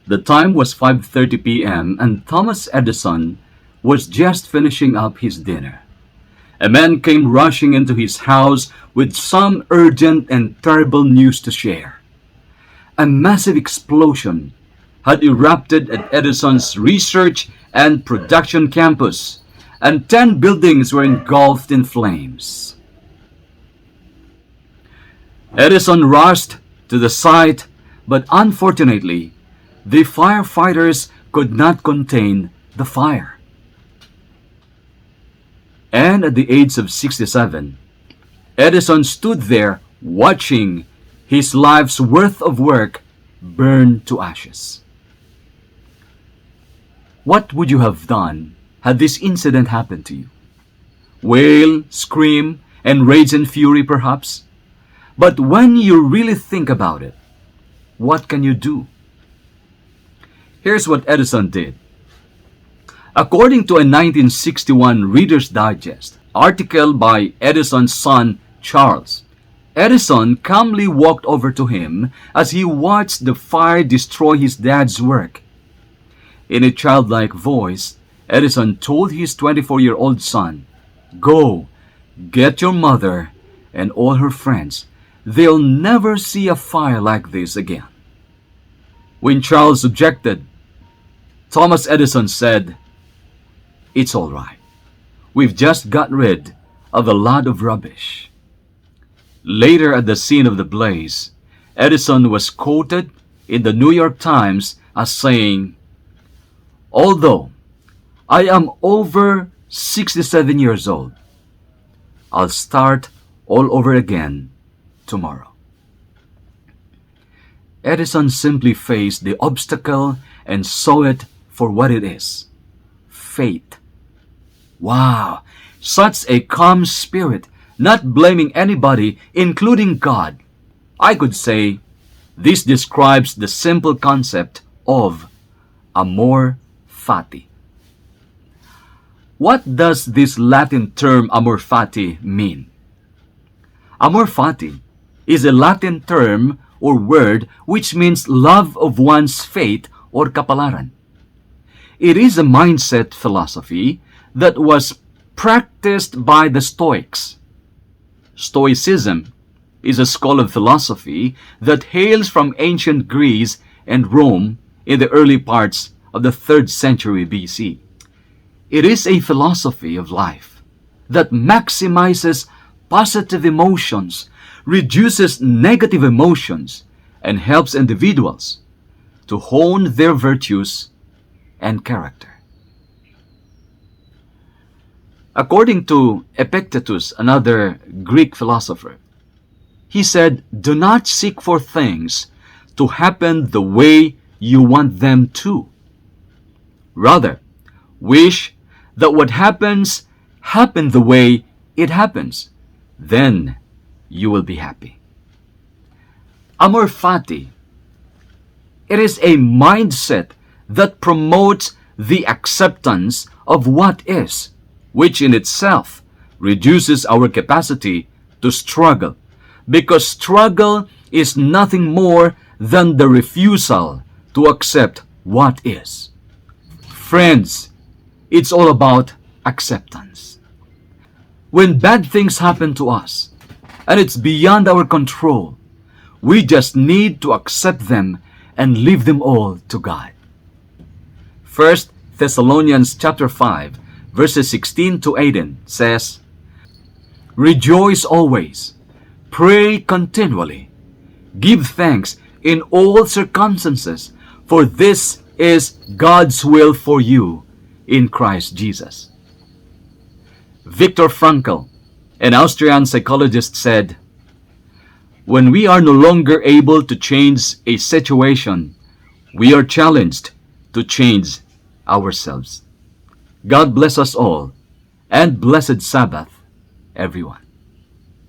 The time was 5:30 p.m. and Thomas Edison was just finishing up his dinner. A man came rushing into his house with some urgent and terrible news to share. A massive explosion had erupted at Edison's research and production campus, and 10 buildings were engulfed in flames. Edison rushed to the site, but unfortunately, the firefighters could not contain the fire. And at the age of 67, Edison stood there watching his life's worth of work burn to ashes. What would you have done had this incident happened to you? Wail, scream, and rage and fury perhaps? But when you really think about it, what can you do? Here's what Edison did. According to a 1961 Reader's Digest article by Edison's son Charles, Edison calmly walked over to him as he watched the fire destroy his dad's work. In a childlike voice, Edison told his 24-year-old son, "Go, get your mother and all her friends. They'll never see a fire like this again." When Charles objected, Thomas Edison said, "It's all right. We've just got rid of a lot of rubbish." Later at the scene of the blaze, Edison was quoted in the New York Times as saying, "Although I am over 67 years old, I'll start all over again tomorrow." Edison simply faced the obstacle and saw it for what it is: faith. Wow, such a calm spirit, not blaming anybody, including God. I could say this describes the simple concept of Amor Fati. What does this Latin term Amor Fati mean? Amor Fati is a Latin term or word which means love of one's faith or kapalaran. It is a mindset philosophy that was practiced by the Stoics. Stoicism is a school of philosophy that hails from ancient Greece and Rome in the early parts of the 3rd century BC. It is a philosophy of life that maximizes positive emotions, reduces negative emotions, and helps individuals to hone their virtues and character. According to Epictetus, another Greek philosopher, he said, "Do not seek for things to happen the way you want them to. Rather, wish that what happens happen the way it happens. Then you will be happy." Amor Fati. It is a mindset that promotes the acceptance of what is, which in itself reduces our capacity to struggle, because struggle is nothing more than the refusal to accept what is. Friends, it's all about acceptance. When bad things happen to us, and it's beyond our control, we just need to accept them and leave them all to God. 1 Thessalonians chapter 5, verses 16 to 18 says, "Rejoice always, pray continually, give thanks in all circumstances, for this is God's will for you in Christ Jesus." Viktor Frankl, an Austrian psychologist, said, "When we are no longer able to change a situation, we are challenged to change ourselves." God bless us all, and blessed Sabbath, everyone.